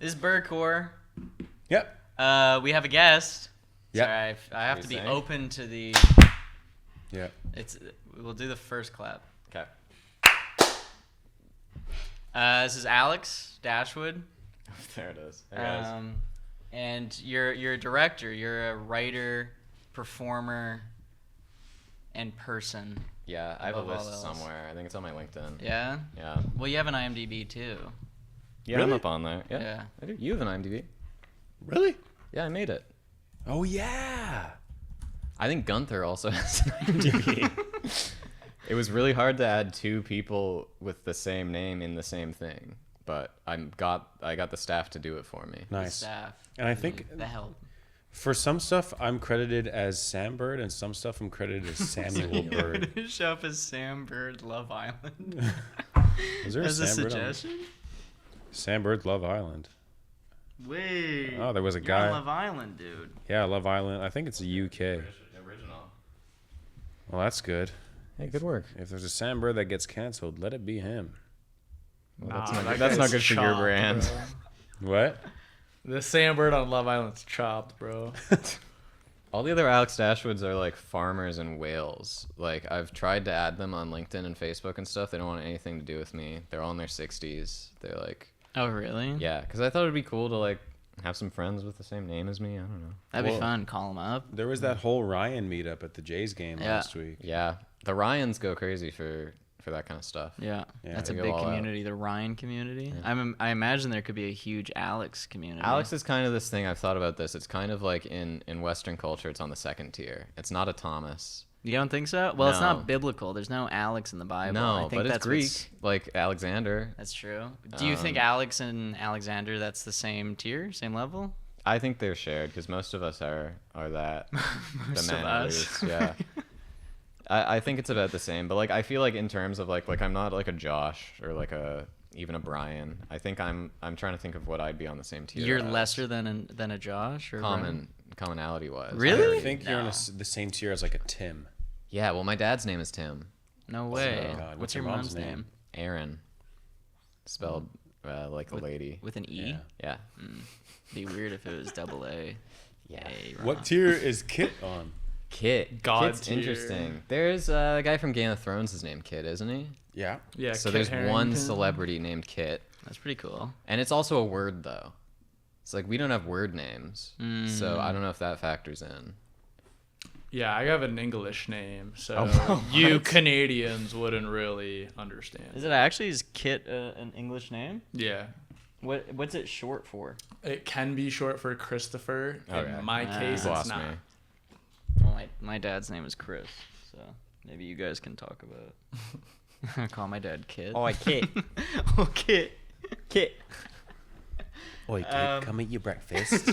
This is Birdcore. Yep. We have a guest. Yep. Sorry, I have to be open to the. Yeah. We'll do the first clap. Okay. This is Alex Dashwood. There it is. Hey guys. And you're a director. You're a writer, performer, and person. Yeah, I have a above all list else. somewhere. I think it's on my LinkedIn. Yeah. Yeah. Well, you have an IMDb too. Yeah, Really? I'm up on there. Yeah. Yeah. I do. You have an IMDb. Really? Yeah, I made it. Oh yeah. I think Gunther also has an IMDb. It was really hard to add two people with the same name in the same thing, but I got the staff to do it for me. The Nice. staff. And I think The help. for some stuff I'm credited as Sam Bird, and some stuff I'm credited as Samuel Bird. Show up as Sam Bird, Love Island. Is there As a Sam Bird on- suggestion? Sam Bird, Love Island. Wait. Oh, there was a You're guy. on Love Island, dude. Yeah, Love Island. I think it's the UK. Original. Well, that's good. Hey, good work. If there's a Sam Bird that gets canceled, let it be him. Well, Nah, that's that not guy's good for your chopped, brand. bro. What? The Sam Bird on Love Island's chopped, bro. All the other Alex Dashwoods are like farmers in Wales. Like I've tried to add them on LinkedIn and Facebook and stuff. They don't want anything to do with me. They're all in their 60s. They're like, Oh, really? yeah, because I thought it'd be cool to like have some friends with the same name as me. I don't know. That'd be Well- fun. Call him up. There was that whole Ryan meetup at the Jays game Yeah. last week. Yeah, the Ryans go crazy for that kind of stuff. Yeah, Yeah, that's a they go big all out. community. The Ryan community. I imagine there could be a huge Alex community. Alex is kind of this thing. I've thought about this. It's kind of like in Western culture, it's on the second tier. It's not a Thomas. You don't think so? Well, it's No. not biblical. There's no Alex in the Bible. No, I think but it's that's Greek, like Alexander. That's true. Do you think Um, Alex and Alexander, that's the same tier, same level? I think they're shared because most of us are that. Most the of men, at us. least, yeah. I think it's about the same, but like I feel like in terms of like I'm not like a Josh or like even a Brian. I think I'm trying to think of what I'd be on the same tier. You're as. lesser than a Josh or commonality wise. Really? I think you're in No. the same tier as like a Tim. Yeah. Well, my dad's name is Tim. No way. Oh, God. What's your mom's name? Aaron. Spelled like a lady. With an E? Yeah. Yeah. Be weird if it was double A. Yeah. What tier is Kit on? Kit. God Kit's tier. interesting. There's a guy from Game of Thrones. His name Kit, isn't he? Yeah. Yeah. So Kit there's one Harington. celebrity named Kit, That's pretty cool. and it's also a word though. It's like we don't have word names, so I don't know if that factors in. Yeah, I have an English name, so Oh, you what? Canadians wouldn't really understand. Is it actually, is Kit an English name? Yeah. What's it short for? It can be short for Christopher. Okay. In my Ah. case, You it's lost not. me. Well, my dad's name is Chris, so maybe you guys can talk about it. Call my dad Kit. Oh, Kit. Oh, Kit. Kit. Oi, Kit, come eat your breakfast.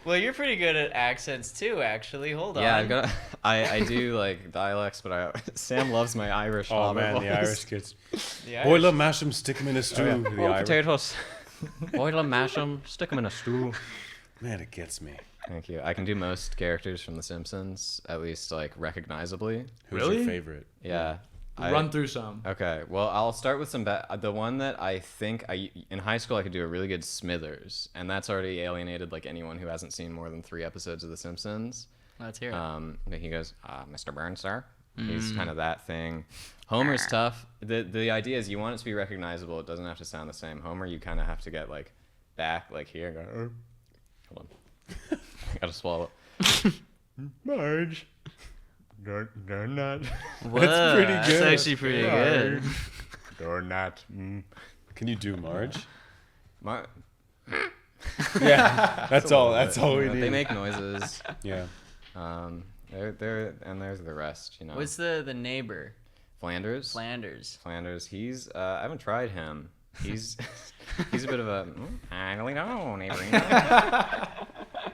Well, you're pretty good at accents too, actually. Hold on. Yeah, I've got. I do like dialects, but Sam loves my Irish. Oh Hobbit man, the voice. Irish kids. The Boil Irish- them, mash them, stick them in a stew. The Oh, Irish. potatoes. Boil them, mash them, stick them in a stew. Man, it gets me. Thank you. I can do most characters from The Simpsons, at least like recognizably. Who's Really? your favorite? Yeah. Run through some. Okay, well, I'll start with some. The one that I think in high school I could do a really good Smithers, and that's already alienated like anyone who hasn't seen more than 3 episodes of The Simpsons. Let's hear it. He goes, "Mr. Burns, sir." He's kind of that thing. Homer's tough. The idea is you want it to be recognizable. It doesn't have to sound the same. Homer, you kind of have to get like back, like here. Go, hold on, I gotta swallow. Marge. They're not. Whoa, that's pretty That's good. actually pretty good. They're not. Can you do Marge? Mar- Yeah, that's all. That's all we need. They make noises. Yeah. They're and there's the rest. You know. What's the neighbor? Flanders? Flanders. Flanders. He's. I haven't tried him. He's. He's a bit of a. I don't know, neighbor.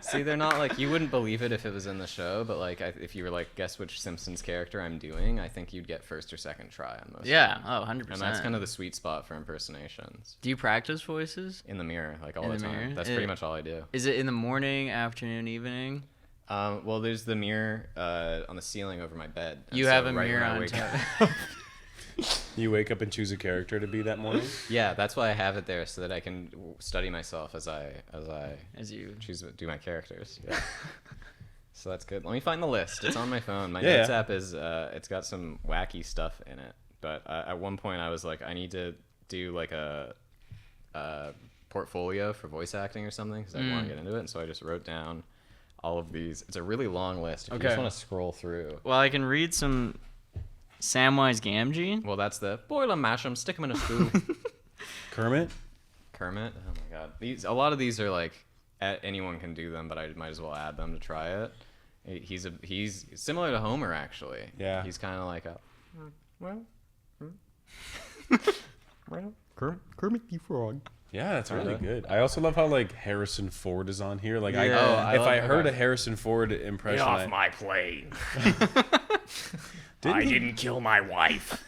See, they're not like you wouldn't believe it if it was in the show, but like if you were like, guess which Simpsons character I'm doing, I think you'd get first or second try on most. Yeah. of them. Oh, 100%. And that's kind of the sweet spot for impersonations. Do you practice voices? In the mirror, like all In the the time. mirror? That's pretty much all I do. Is it in the morning, afternoon, evening? Well, there's the mirror on the ceiling over my bed. and You so have a right mirror when I on wake top. up- You wake up and choose a character to be that morning. Yeah, that's why I have it there so that I can study myself as you do my characters. Yeah. So that's good. Let me find the list. It's on my phone. My Yeah, notes yeah. app is it's got some wacky stuff in it. But at one point I was like, I need to do like a portfolio for voice acting or something because I want to get into it. And so I just wrote down all of these. It's a really long list. If you just Okay. want to scroll through. Well, I can read some Samwise Gamgee. Well, that's the boil 'em, mash 'em, stick 'em in a stew. Kermit. Kermit. Oh my god. A lot of these are like anyone can do them, but I might as well add them to try it. He's similar to Homer actually. Yeah. He's kind of like a Kermit the Frog. Yeah, that's really good. I also love how like Harrison Ford is on here. Like, Yeah. if I love- heard okay. a Harrison Ford impression, Get off my plane. didn't I he, didn't kill my wife.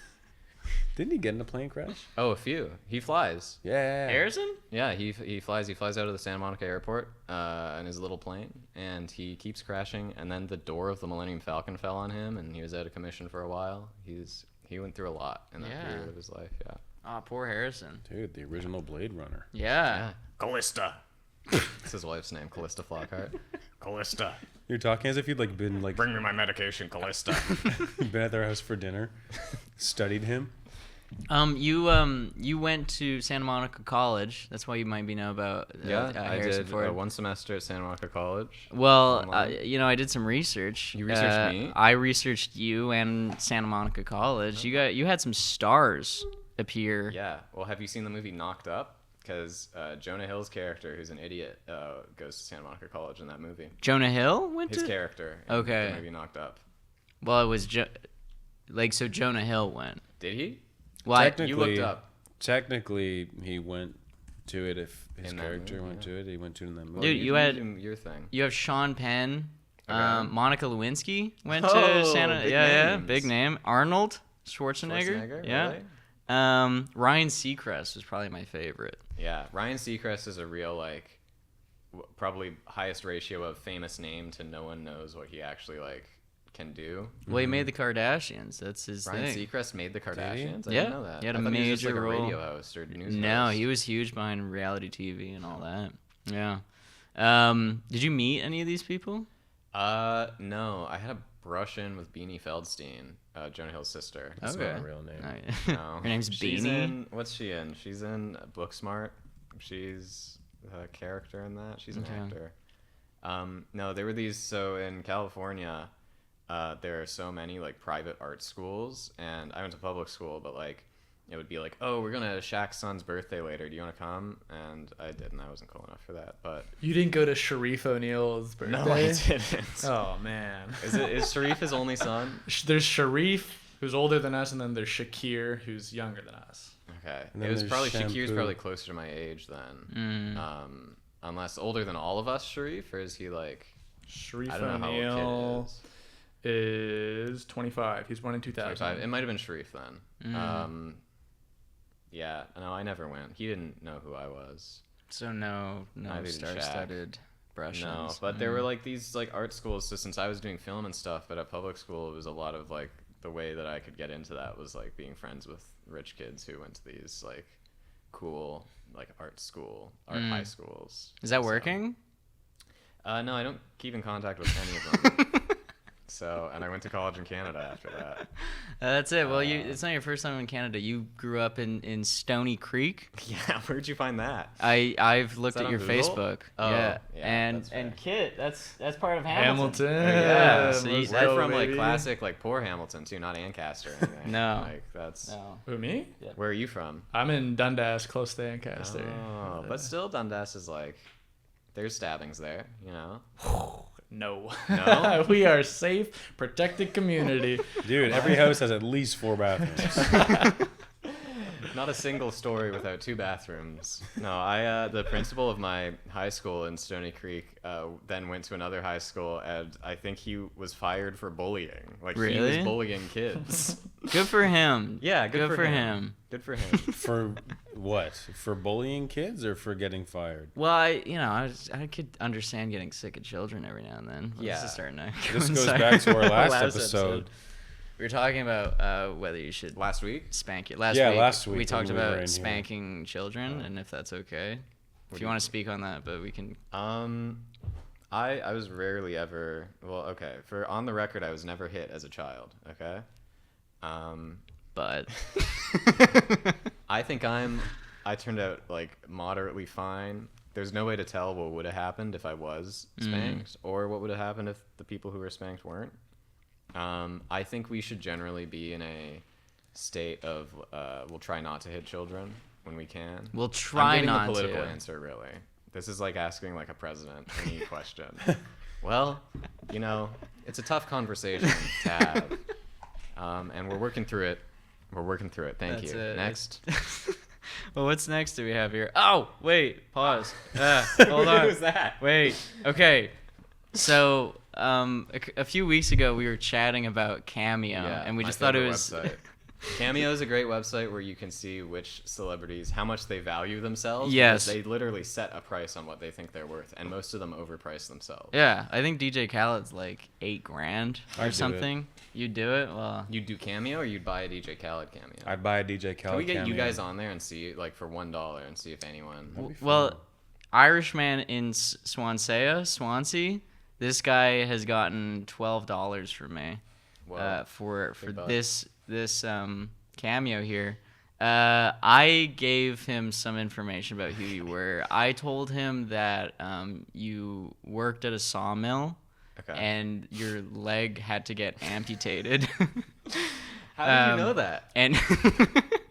didn't he get in a plane crash? Oh, a few. He flies. Yeah. Harrison? Yeah, he flies. He flies out of the Santa Monica airport in his little plane, and he keeps crashing. And then the door of the Millennium Falcon fell on him, and he was out of commission for a while. He went through a lot in that Yeah. period of his life. Yeah. Oh, poor Harrison. Dude, the original Blade Runner. Yeah. Callista. It's his wife's name, Callista Flockhart. Callista. You're talking as if you'd like been like Bring me my medication, Callista. been at their house for dinner, studied him. You went to Santa Monica College. That's why you might know about Yeah, I Harrison did Ford. one semester at Santa Monica College. Well, Online. I did some research. You researched me? I researched you and Santa Monica College. You had some stars appear. Yeah. Well, have you seen the movie Knocked Up? Because Jonah Hill's character, who's an idiot, goes to Santa Monica College in that movie. Jonah Hill went His to. character. In Okay. The movie Knocked Up. Well, it was so Jonah Hill went. Did he? Well, You looked up. Technically, he went to it. If his In that character movie, went yeah. to it, he went to it in that movie. Dude, you had- do your thing. you have Sean Penn, Okay. Monica Lewinsky went to Oh, Santa. big Yeah, names. big name. Arnold Schwarzenegger. Yeah. Really? Ryan Seacrest was probably my favorite. Yeah. Ryan Seacrest is a real like, probably highest ratio of famous name to no one knows what he actually like can do. Well, he made the Kardashians. That's his Ryan thing. Seacrest made the he? Kardashians. I Yeah, didn't know that. he had I a thought he was just, major like, a role. radio host or news No, host. he was huge behind reality TV and all that. Yeah. Did you meet any of these people? No, I had a brush in with Beanie Feldstein, Jonah Hill's sister. That's Okay. not a real name. No. Her name's She's Beanie? What's she in? She's in Booksmart. She's a character in that. She's an Okay. actor. No, there were these. So in California, there are so many like private art schools, and I went to public school, but like it would be like, oh, we're going to Shaq's son's birthday later. Do you want to come? And I didn't. I wasn't cool enough for that. But You didn't go to Sharif O'Neal's birthday? no, I didn't. Oh, man. Is Sharif his only son? There's Sharif, who's older than us, and then there's Shakir, who's younger than us. Okay. And It then was there's probably Shakir's Shampoo. probably closer to my age then. Unless older than all of us, Sharif, or is he like Sharif I don't know how old O'Neal kid is. is 25. He's born in 2000. 25. It might have been Sharif then. Yeah, no, I never went. He didn't know who I was. So no Neither did Shaq. star-studded brushes. No, but there were like these like art schools. So since I was doing film and stuff, but at public school, it was a lot of like the way that I could get into that was like being friends with rich kids who went to these like cool like art high schools. Is that So- working? No, I don't keep in contact with any of them. So, and I went to college in Canada after that. That's it. Well, it's not your first time in Canada. You grew up in Stony Creek. Yeah, where'd you find that? I've looked that at on your Google? Facebook. Oh, yeah. yeah, And that's fair. and Kit, that's part of Hamilton. Hamilton. Yeah, so let's We're go, from like baby. classic, like poor Hamilton too, not Ancaster or anything. No. Like that's. No. Who, me? Where are you from? I'm in Dundas, close to Ancaster. Oh, but still, Dundas is like, there's stabbings there, you know. No. No? We are safe, protected community. Dude, every house has at least 4 bathrooms. Not a single story without 2 bathrooms. No, the principal of my high school in Stony Creek then went to another high school, and I think he was fired for bullying. Like he Really? was bullying kids. Good for him. Yeah, good for him. him. Good for him. For what? For bullying kids or for getting fired? Well, I could understand getting sick of children every now and then. Well, Yeah. This is starting to This goes coincide back to our with last episode. We were talking about whether you should Last week? spank it. Yeah, last week we when talked we were in here. about spanking children and if that's okay. If you want to speak on that, but we can. I was rarely ever. Well, okay. For on the record, I was never hit as a child. Okay. But I think I turned out like moderately fine. There's no way to tell what would have happened if I was spanked or what would have happened if the people who were spanked weren't. I think we should generally be in a state of we'll try not to hit children when we can. we'll try I'm getting not the political to. answer, really. This is like asking like a president any question. Well, you know, it's a tough conversation to have, and we're working through it. Thank That's you. it. Next. Well, what's next do we have here? Oh, wait, pause. Hold on. Who was that? Wait. Okay. So, a few weeks ago, we were chatting about Cameo, and we my just thought it favorite was. website. Cameo is a great website where you can see which celebrities, how much they value themselves. Yes. Because they literally set a price on what they think they're worth, and most of them overprice themselves. Yeah, I think DJ Khaled's like $8,000 I'd do or it. something. You'd do it? Well, You'd do Cameo, or you'd buy a DJ Khaled Cameo? I'd buy a DJ Khaled Can we get you cameo. guys on there and see, like, for $1 and see if anyone... well, Irishman in Swansea, this guy has gotten $12 from me. Whoa. For Big bucks. this cameo here. I gave him some information about who you were. I told him that you worked at a sawmill Okay. and your leg had to get amputated. How did you know that? And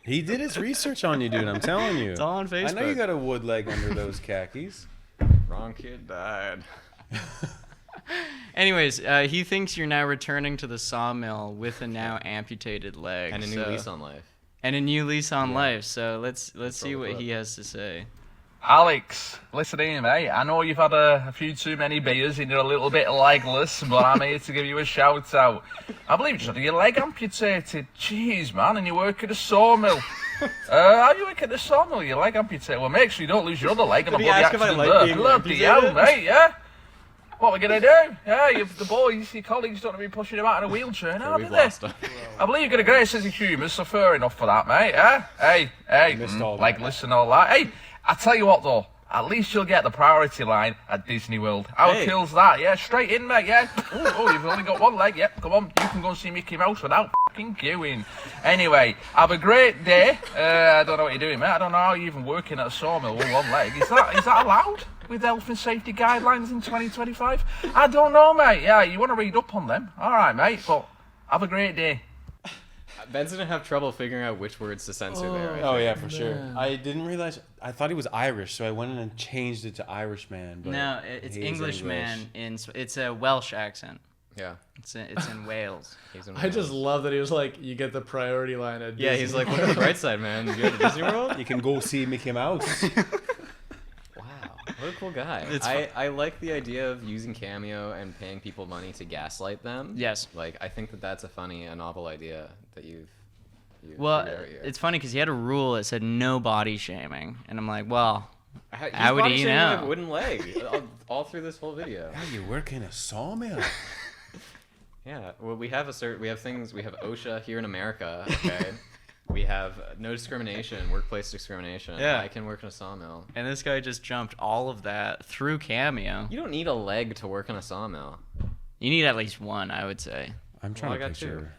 He did his research on you, dude. I'm telling you. it's all on Facebook. I know you got a wood leg under those khakis. Wrong kid died. Anyways, he thinks you're now returning to the sawmill with a now amputated leg And a new lease on life. and a new lease on life. So let's see roll what the clip. he has to say. Alex, listen here, mate. I know you've had a few too many beers and you're a little bit legless, but I'm here to give you a shout out. I believe you just had your leg amputated. Jeez, man, and you work at a sawmill. How do you work at the sawmill? Your leg amputated? Well, make sure you don't lose your other leg in a Did he bloody ask if I accident like there. being Bloody amputated? hell, mate, yeah? What we're gonna do? Yeah, the boys, your colleagues don't want to be pushing him out in a wheelchair now, do We've they? lost him. I believe you've got a great sense of humour, so fair enough for that, mate, yeah? Hey, missed all that. legless and all that. Hey, I tell you what, though. At least you'll get the priority line at Disney World. How Hey. kills that? Yeah, straight in, mate, yeah. Oh, you've only got one leg. Yep, come on. You can go and see Mickey Mouse without fucking queuing. Anyway, have a great day. I don't know what you're doing, mate. I don't know how you're even working at a sawmill with one leg. Is that allowed with health and safety guidelines in 2025? I don't know, mate. Yeah, you want to read up on them. All right, mate, but have a great day. Ben's gonna have trouble figuring out which words to censor there. I Oh think. yeah, for sure. I didn't realize. I thought he was Irish, so I went in and changed it to Irishman. But No, it's he's Englishman. It's a Welsh accent. Yeah. It's in Wales. He's in I just Wales. love that he was like, you get the priority line at Yeah, Disney. he's like, look at the bright side, man. You go to Disney World? You can go see Mickey Mouse. Wow, what a cool guy. It's I like the idea of using Cameo and paying people money to gaslight them. Yes. Like, I think that's a novel idea that you've Well, figured out here. it's funny because he had a rule that said no body shaming, and I'm like, well, He's how would body he shaming know? my wooden leg all through this whole video. Yeah, you work in a sawmill. Yeah, well, we have things. We have OSHA here in America. Okay, we have no discrimination, workplace discrimination. Yeah. I can work in a sawmill. and this guy just jumped all of that through Cameo. You don't need a leg to work in a sawmill. You need at least one, I would say. I'm trying Well, to I got two. picture.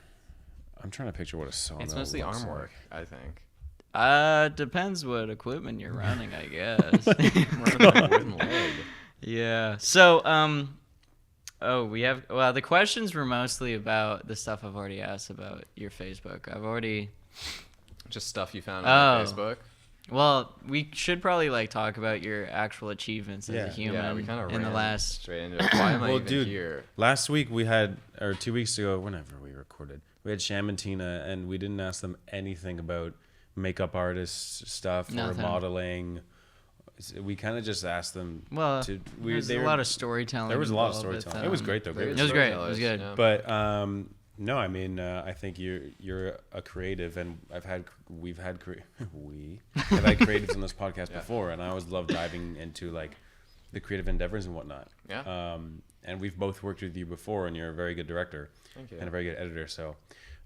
I'm trying to picture what a sawmill. It's mostly looks arm like. work, I think. Depends what equipment you're running, I guess. Running a wooden leg. Yeah. So, the questions were mostly about the stuff I've already asked about your Facebook. Just stuff you found on Oh. Facebook. Well, we should probably like talk about your actual achievements as Yeah. a human Yeah, we kind of in the last. straight into it. Why am I Well, even dude, here? last week we had, or 2 weeks ago, whenever we recorded, we had Sham and Tina, and we didn't ask them anything about makeup artist stuff Nothing. or modeling. We kind of just asked them. Well, to, there's a lot of storytelling. There was a lot of involved with, storytelling. It was great though. Very Great. It was great. It storytellers, was good. yeah. But no, I mean, I think you're a creative, and we've had creatives on this podcast Yeah. before, and I always love diving into like the creative endeavors and whatnot. Yeah. And we've both worked with you before, and you're a very good director Thank you. and a very good editor. So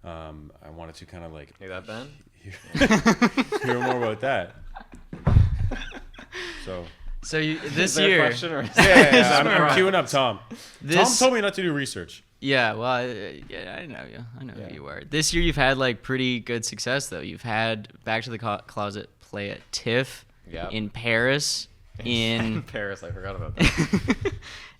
I wanted to kind of like Hear that, Ben? hear more about that. So This Is there a year, question or yeah, I'm queuing up Tom. Tom This- told me not to do research. yeah, well, I know you. I know who you are. This year, you've had like pretty good success though. You've had Back to the Closet play at TIFF, Yep. in Paris, in Paris. I forgot about that.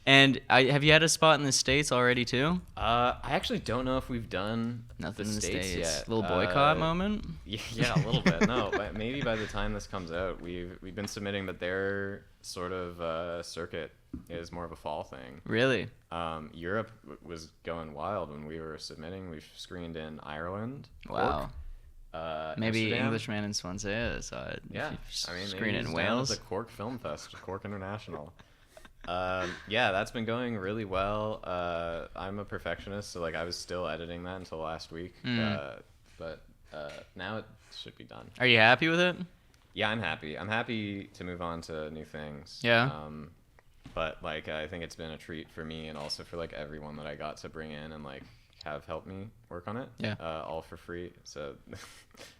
and have you had a spot in the States already too? I actually don't know if we've done Nothing the in the States yet. Little boycott moment. Yeah, a little bit. No, but maybe by the time this comes out, we've been submitting, but their sort of circuit is more of a fall thing. Really? Europe was going wild when we were submitting. We've screened in Ireland. Wow. Cork, Maybe Amsterdam. Englishman in Swansea. So Yeah, I mean, screen maybe in he's down Wales. at the Cork Film Fest, Cork International. Yeah, that's been going really well. I'm a perfectionist, so like I was still editing that until last week, but now it should be done. Are you happy with it? Yeah, I'm happy. I'm happy to move on to new things. Yeah. But like I think it's been a treat for me and also for like everyone that I got to bring in and like have helped me work on it. Yeah. All for free. So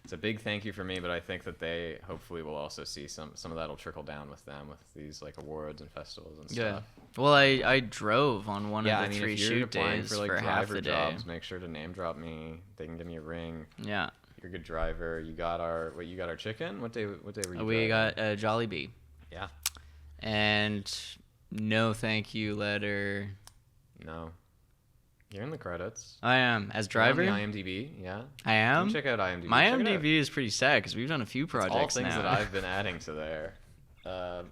it's a big thank you for me, but I think that they hopefully will also see some of that'll trickle down with them with these like awards and festivals and Yeah. stuff. Well, I drove on one Yeah, of I the mean, 3 if you're shoot applying days for like half driver the day. jobs, make sure to name drop me. They can give me a ring. Yeah. You're a good driver. You got our chicken? What day were you We driving? got a Jolly Bee. Yeah. And no thank you letter. No. You're in the credits. I am as You're on driver. the IMDb, yeah. I am. Check out IMDb. My Check it out. IMDb is pretty sad because we've done a few It's all projects things now. that I've been adding to there.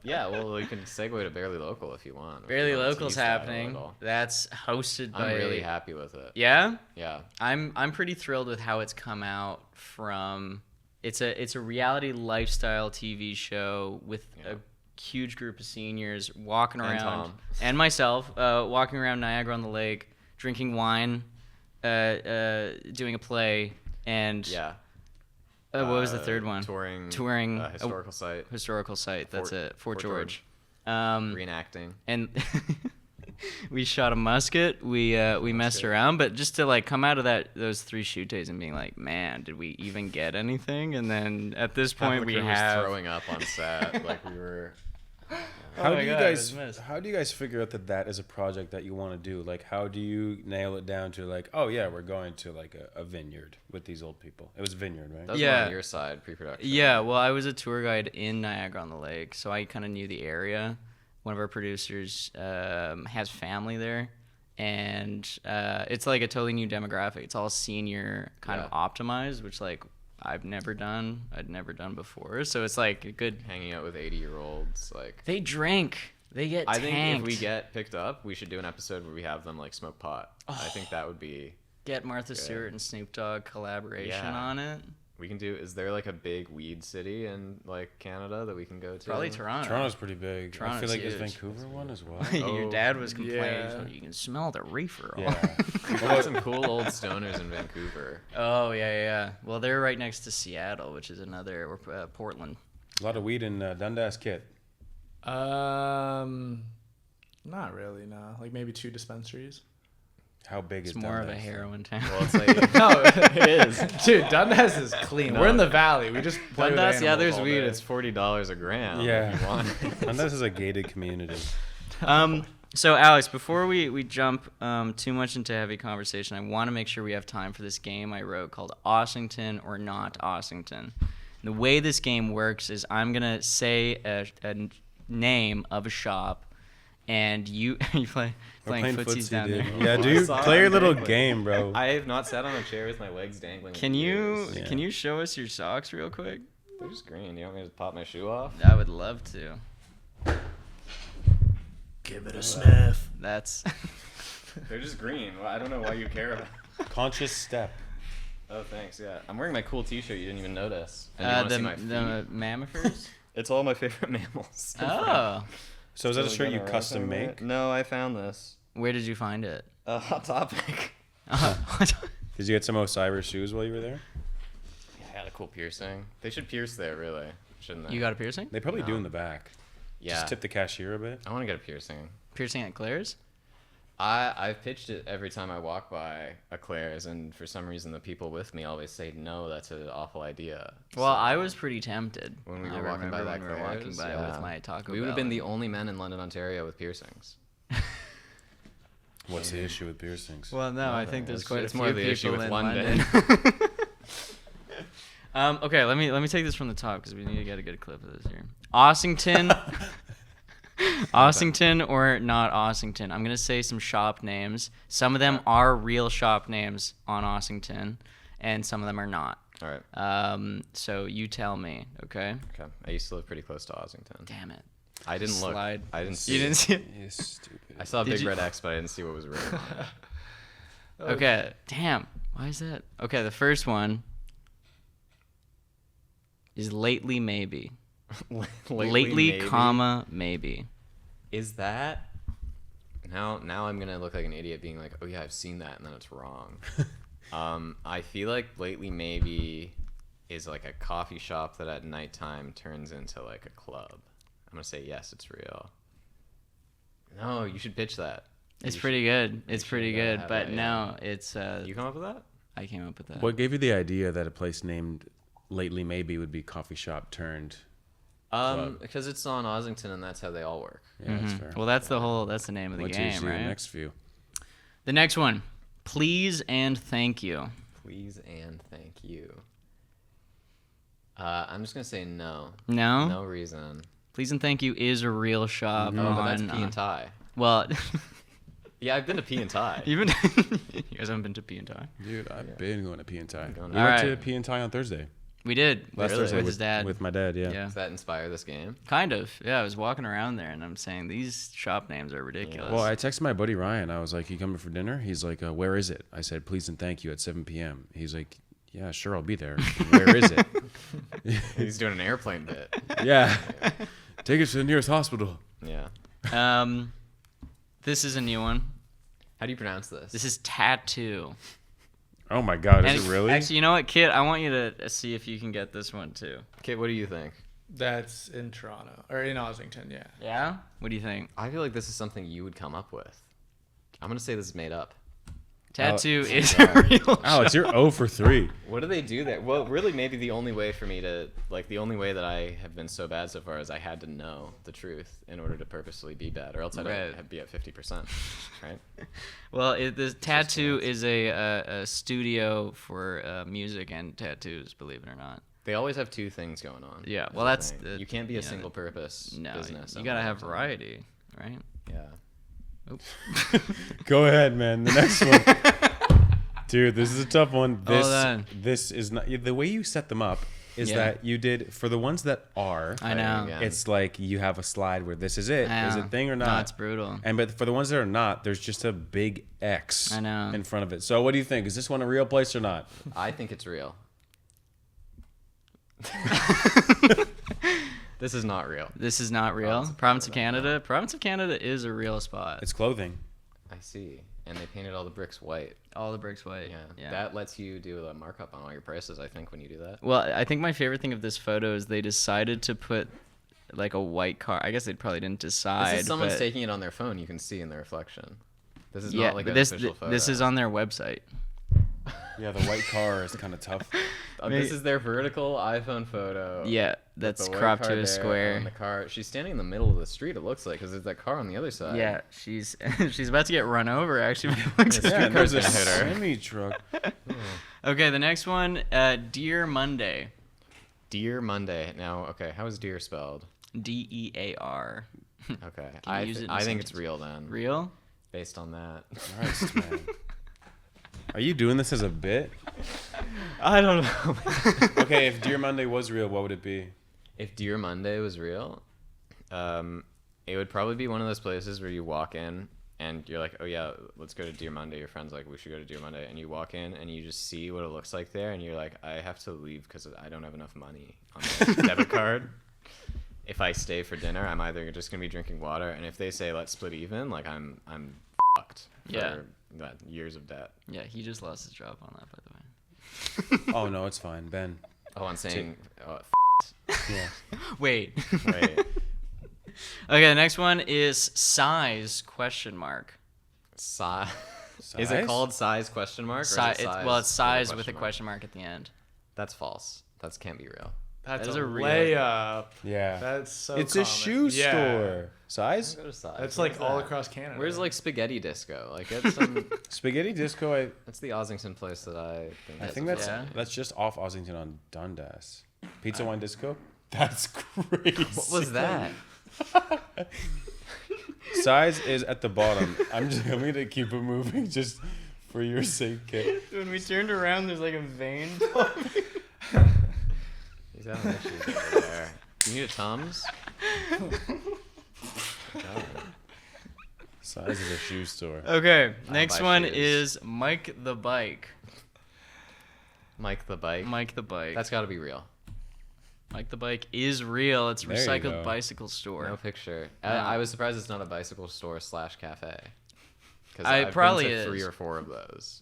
Yeah, well, you can segue to Barely Local if you want. Barely If you want to Local's tease that a happening. little. That's hosted by. I'm really happy with it. Yeah. Yeah. I'm pretty thrilled with how it's come out from. It's a reality lifestyle TV show with a huge group of seniors walking And around, Tom. and myself walking around Niagara on the Lake, drinking wine, doing a play, and Yeah. what was the third one? Touring a historical site. historical site. That's it. Fort Fort George. Reenacting. And we shot a musket. We messed around, but just to like come out of those 3 shoot days and being like, man, did we even get anything? And then at this Half point the we crew was have. throwing up on set. Like we were. How my do you God, I guys was missed. how do you guys figure out that is a project that you want to do? Like how do you nail it down to like, oh yeah, we're going to like a vineyard with these old people. It was a vineyard, right? That was Yeah. more on your side, pre-production. Yeah, well, I was a tour guide in Niagara on the Lake, so I kind of knew the area. One of our producers has family there, and it's like a totally new demographic. It's all senior, kind of optimized, which like I'd never done before. So it's like a good. Hanging out with 80-year-olds, like. They drink. They get I tanked. think if we get picked up, we should do an episode where we have them like smoke pot. I think that would be. Get Martha Stewart and Snoop Dogg collaboration Yeah. on it. We can do. Is there like a big weed city in like Canada that we can go to? Probably Toronto. Toronto's pretty big. I Toronto's feel like there's huge. Vancouver one as well. Your dad was complaining. yeah. You can smell the reefer. Yeah. We got some cool old stoners in Vancouver. Oh yeah. Well, they're right next to Seattle, which is another, or Portland. A lot of weed in Dundas Kit. Not really, no. Like maybe 2 dispensaries. How big It's is more of a Dundas? heroin town. Well, it's like No, it is. Dude, Dundas is clean. We're in the valley. We just play with Dundas. Yeah, animals there's all weed. day. It's $40 a gram. Yeah. If you want. Dundas is a gated community. So Alex, before we jump too much into heavy conversation, I want to make sure we have time for this game I wrote called Ossington or Not Ossington. And the way this game works is I'm gonna say a name of a shop, and you playing footsies down dude. there. Yeah, I dude, saw play it your little dangling. game, bro. I have not sat on a chair with my legs dangling. Can in you years. Yeah. can you show us your socks real quick? They're just green. You want me to pop my shoe off? I would love to. Give it a sniff. That's They're just green. Well, I don't know why you care about. Conscious step. Oh, thanks. Yeah, I'm wearing my cool T-shirt. You didn't even notice. And you want to see my feet? the mammifers. It's all my favorite mammals. Oh, So is that a Really shirt you gonna wrap custom it in make? there? No, I found this. where did you find it? Hot Topic. Did you get some Osiris shoes while you were there? Yeah, I got a cool piercing. They should pierce there, really, shouldn't they? You got a piercing? They probably do No. in the back. Yeah. Just tip the cashier a bit. I want to get a piercing. Piercing at Claire's? I've pitched it every time I walk by a Claire's, and for some reason the people with me always say no, that's an awful idea. Well, So, I was pretty tempted when we I were walking by remember that when we were walking Claire's, by yeah. with my Taco we would have Bell been the and- only men in London, Ontario with piercings. What's the issue with piercings? Well, no, I think there's quite it's a few more the people issue with in London. Okay, let me take this from the top because we need to get a good clip of this here. Ossington, Ossington or not Ossington? I'm gonna say some shop names. Some of them are real shop names on Ossington, and some of them are not. All right. So you tell me, okay? Okay. I used to live pretty close to Ossington. Damn it. I didn't Slide. look. I didn't see. You didn't see it? You're stupid. I saw a Did big you- red X, but I didn't see what was written on it. Okay. Damn. Why is that? Okay, the first one is lately maybe. Lately, maybe? comma maybe. Is that now I'm gonna look like an idiot being like, oh yeah, I've seen that, and then it's wrong. I feel like lately maybe is like a coffee shop that at nighttime turns into like a club. I'm gonna say yes, it's real. No, you should pitch that. It's You pretty good. It's should, pretty good, have but that, no, it's You come up with that? I came up with that. What gave you the idea that a place named Lately Maybe would be coffee shop turned? Because it's on Ossington, and that's how they all work. Yeah, that's fair. Well, that's the name of the Wait till you game, see right? the next few. The next one. Please and thank you. Please and thank you. I'm just gonna say no. No? No reason. Please and thank you is a real shop Oh, but that's on Pea and Tie. well, Yeah, I've been to Pea and Tie. even you guys haven't been to P and Tie. Dude, I've been going to P and Tie. We going went to- Alright. to P and Tie on Thursday. We did Last with, Thursday with his dad. With my dad, yeah. yeah. Does that inspire this game? Kind of. Yeah, I was walking around there and I'm saying these shop names are ridiculous. Well, I texted my buddy Ryan. I was like, "You coming for dinner?" He's like, "Where is it?" I said, "Please and thank you at 7 p.m." He's like, "Yeah, sure, I'll be there." Where is it? He's doing an airplane bit. Yeah. Take us to the nearest hospital. Yeah. This is a new one. How do you pronounce this? This is tattoo. Oh my God, And is it really? Actually, you know what, Kit? I want you to see if you can get this one too. Kit, what do you think? That's in Toronto or in Ossington, yeah. Yeah? What do you think? I feel like this is something you would come up with. I'm gonna say this is made up. Tattoo is yeah. a real Alex, you're 0 for 3. What do they do there? Well, really, maybe the only way for me to the only way that I have been so bad so far is I had to know the truth in order to purposely be bad, or else I'd Right. be at 50%, right? Well, the tattoo is a studio for music and tattoos, believe it or not. They always have two things going on. Yeah, is well, the that's thing. the- you can't be a you know, single purpose No, business. you gotta have variety, right? Yeah. Go ahead, man. The next one. Dude, this is a tough one. This Hold on. this is not the way you set them up is Yeah. that you did for the ones that are I know. again. it's like you have a slide where this is it. I Is know. it a thing or not? No, it's brutal. And but for the ones that are not, there's just a big X I know. in front of it. So what do you think? Is this one a real place or not? I think it's real. This is not real. This is not real. Province of Canada. Province of Canada is a real spot. It's clothing. I see. And they painted all the bricks white. All the bricks white. Yeah. That lets you do a markup on all your prices, I think, when you do that. Well, I think my favorite thing of this photo is they decided to put like a white car. I guess they probably didn't decide. This is someone's but taking it on their phone. You can see in the reflection. This is yeah, not like but an this official photo. this is on their website. Yeah, the white car is kind of tough. This is their vertical iPhone photo. Yeah, with that's the white cropped car to a there square. and the car. She's standing in the middle of the street. It looks like because there's that car on the other side. Yeah, she's she's about to get run over. Actually, by the looks of Yeah, it. and there's a gonna hit her. semi truck. Okay, the next one, Dear Monday, Dear Monday. Now, okay, how is deer spelled? DEAR. Okay, Can you use it in a I think it's sentence? real then. Real? Based on that. Christ, man. Are you doing this as a bit? I don't know. Okay, if Dear Monday was real, what would it be? If Dear Monday was real, it would probably be one of those places where you walk in and you're like, oh yeah, let's go to Dear Monday. Your friend's like, we should go to Dear Monday. And you walk in and you just see what it looks like there. And you're like, I have to leave because I don't have enough money on my debit card. If I stay for dinner, I'm either just going to be drinking water. And if they say, let's split even, like I'm fucked for Yeah. years of debt. Yeah, he just lost his job on that, by the way. Oh no, it's fine, Ben. Oh, I'm saying, Yeah. Wait. right. Okay, the next one is size ? Size. Is Size? it called size question mark? Or is it It's size with a mark? question mark at the end. That's false. That can't be real. That's That is a a real- layup. Yeah. That's so It's a common. shoe Yeah. store. Size? Go to size. That's Where's like all that? across Canada. Where's like Spaghetti Disco? Like that's some. Spaghetti Disco. That's the Ossington place that I think. I has think a that's Yeah. that's just off Ossington on Dundas. Pizza Wine Disco. That's crazy. What was that? Size is at the bottom. I'm gonna keep it moving just for your sake, Kit. When we turned around, there's like a vein. He's having issues over there. You need a Tums? God. Size is a shoe store. Okay, next buy one shoes. is Mike the Bike. Mike the Bike. Mike the Bike. That's got to be real. Mike the Bike is real. It's a There you recycled go. bicycle store. No picture. No. I was surprised it's not a bicycle store / cafe. Because I I've probably been to is. 3 or 4 of those.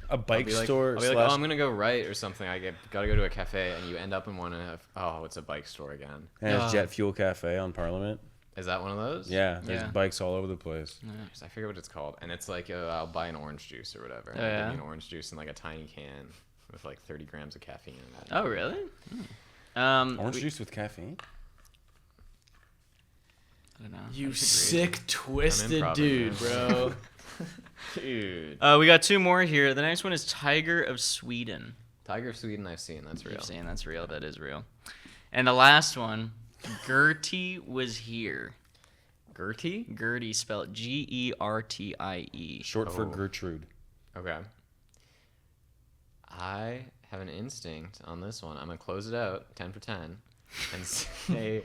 A bike I'll be store. like, oh, slash- I'm gonna go right or something. Gotta go to a cafe, and you end up in one and it's a bike store again. and it's Jet Fuel Cafe on Parliament. Is that one of those? Yeah, there's Yeah. bikes all over the place. I forget what it's called, and it's like I'll buy an orange juice or whatever. And Oh, they give yeah? me an orange juice in like a tiny can with like 30 grams of caffeine in it. Oh, really? Orange we- juice with caffeine. I don't know. You sick, twisted improv dude, in bro. Dude. We got 2 more here. The next one is Tiger of Sweden. Tiger of Sweden, I've seen. That's real. You're saying that's real. That is real. And the last one, Gertie was here. Gertie? Gertie spelled Gertie. Short for Oh. Gertrude. Okay. I have an instinct on this one. I'm gonna close it out 10 for 10 and say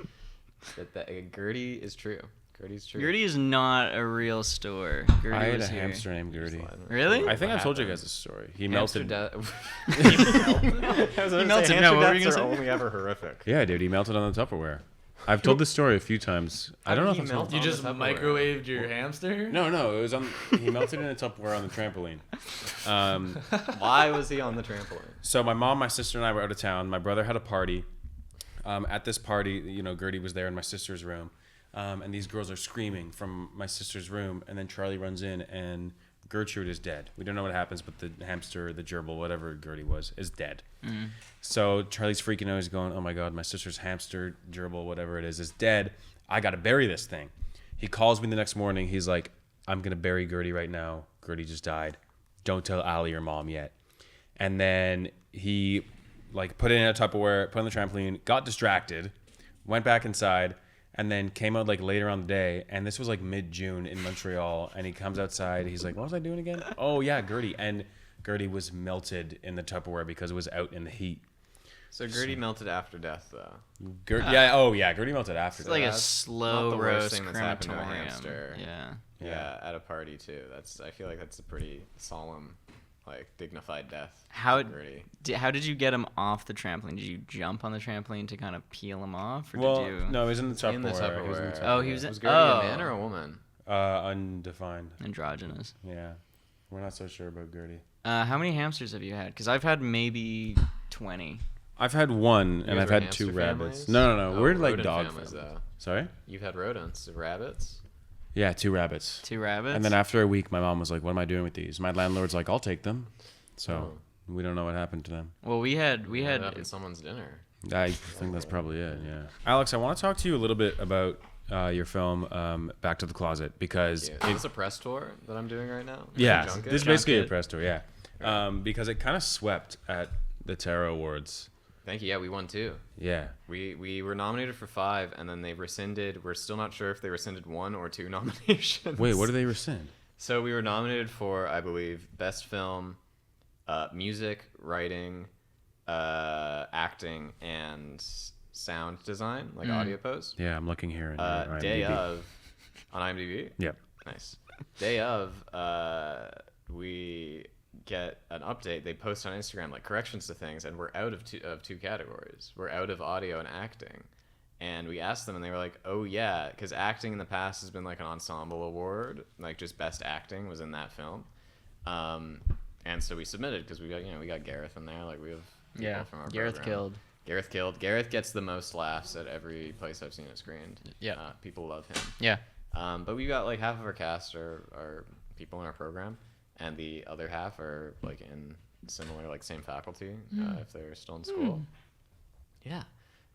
that Gertie is true. Gertie's true. Gertie is not a real store. Gertie I had a was here. hamster named Gertie. Really? I think I What told you happened? guys this story. He Hamster melted. He melted. No, what were you gonna say? only ever horrific. Yeah, dude, he melted on the Tupperware. I've told this story a few times. I don't know if He I'm told. melted You on the just Tupperware. microwaved your hamster? No, it was on. He melted in a Tupperware on the trampoline. Why was he on the trampoline? So my mom, my sister, and I were out of town. My brother had a party. At this party, Gertie was there in my sister's room, and these girls are screaming from my sister's room. And then Charlie runs in, and Gertrude is dead. We don't know what happens, but the hamster, the gerbil, whatever Gertie was, is dead. So Charlie's freaking out. He's going, "Oh my God, my sister's hamster, gerbil, whatever it is dead. I gotta bury this thing." He calls me the next morning. He's like, "I'm gonna bury Gertie right now. Gertie just died. Don't tell Allie or Mom yet." And then he put it in a Tupperware, put it on the trampoline, got distracted, went back inside, and then came out later on the day. And this was mid-June in Montreal. And he comes outside. He's like, "What was I doing again?" "Oh yeah, Gertie." And Gertie was melted in the Tupperware because it was out in the heat. So Gertie melted after death, though. Gertie melted after It's like a that. That's slow not the worst roast thing that's happened to a crematorium. hamster. Yeah. Yeah, at a party too. I feel like that's a pretty solemn, dignified death. How for Gertie. how did you get him off the trampoline? Did you jump on the trampoline to kind of peel him off, or Well, did you? no, he was in the Tupperware. In the Tupperware. Oh, he was. Was Gertie a man or a woman? Undefined. Androgynous. Yeah, we're not so sure about Gertie. How many hamsters have you had? Because I've had maybe 20. I've had one, and guys I've were had hamster 2 rabbits. families? No. Oh, We're rodent dog families, families. though. Sorry? You've had rodents, rabbits. Yeah, 2 rabbits. 2 rabbits. And then after a week, my mom was like, "What am I doing with these?" My landlord's like, "I'll take them." So Oh. we don't know what happened to them. well, we had Ended up in someone's dinner. I think that's probably it. Yeah. Alex, I want to talk to you a little bit about your film, Back to the Closet, because Yeah. Is this a press tour that I'm doing right now? yeah, A junket? this is basically a Junket. press tour. Yeah, because it kind of swept at the Tarot Awards. Thank you. Yeah, we won 2. Yeah. We were nominated for 5, and then they rescinded. We're still not sure if they rescinded 1 or 2 nominations. Wait, what did they rescind? So we were nominated for, I believe, best film, music, writing, acting, and sound design, audio post. Yeah, I'm looking here. In your Day IMDb. of on IMDb. Yep. Nice. Day of, we get an update. They post on Instagram corrections to things, and we're out of two categories. We're out of audio and acting. And we asked them, and they were like, "Oh yeah," because acting in the past has been an ensemble award, just best acting was in that film. And so we submitted because we got Gareth in there. We have people from our Gareth program. killed. Gareth killed. Gareth gets the most laughs at every place I've seen it screened. Yeah. People love him. Yeah. But we got like half of our cast are people in our program, and the other half are like in similar like same faculty if they're still in school. Yeah.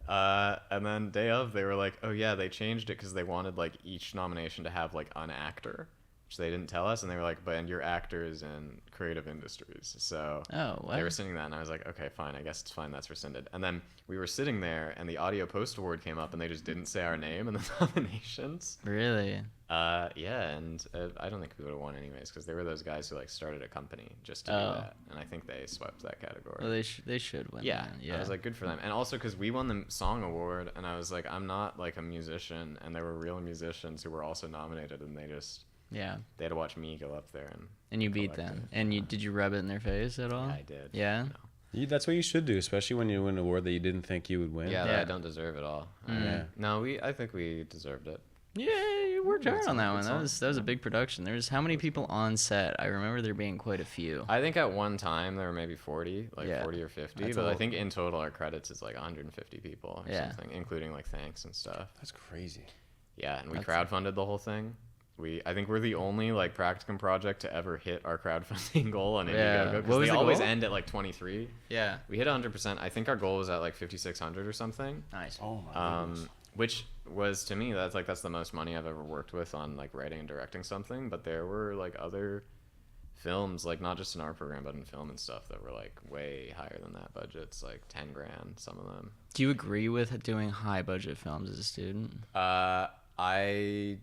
And then day of, they were like, oh yeah, they changed it because they wanted like each nomination to have like an actor, which they didn't tell us, and they were like, but and your actor is in creative industries, so what? they were sending that, and I was like, okay, fine, I guess it's fine, that's rescinded. And then we were sitting there, and the audio post award came up, and they just didn't say our name in the nominations. Really? Yeah, and I don't think we would have won anyways, because they were those guys who like started a company just to do that, and I think they swept that category. Well, they should win. Yeah, that. Yeah. I was like, good for them. And also because we won the song award, and I was like, I'm not like a musician, and there were real musicians who were also nominated, and they had to watch me go up there and you beat them. And did you rub it in their face at all? Yeah, I did. Yeah. No. That's what you should do, especially when you win an award that you didn't think you would win. Yeah, Yeah. that I don't deserve at all. Yeah. No, I think we deserved it. Yeah, you worked hard on that one. song. That was a big production. There was how many people on set? I remember there being quite a few. I think at one time there were maybe 40, like Yeah. 40 or 50, That's but a I lot. think in total our credits is like 150 people or Yeah. something, including like thanks and stuff. That's crazy. Yeah, and we That's- crowdfunded the whole thing. I think we're the only like practicum project to ever hit our crowdfunding goal on Indiegogo. Yeah. 'Cause What was they the always goal? end at like 23. Yeah. We hit 100%. I think our goal was at like 5,600 or something. Nice. Oh my goodness. Which was to me that's the most money I've ever worked with on like writing and directing something. But there were like other films, like not just in our program but in film and stuff, that were like way higher than that. Budgets like 10 grand, some of them. Do you agree with doing high budget films as a student? I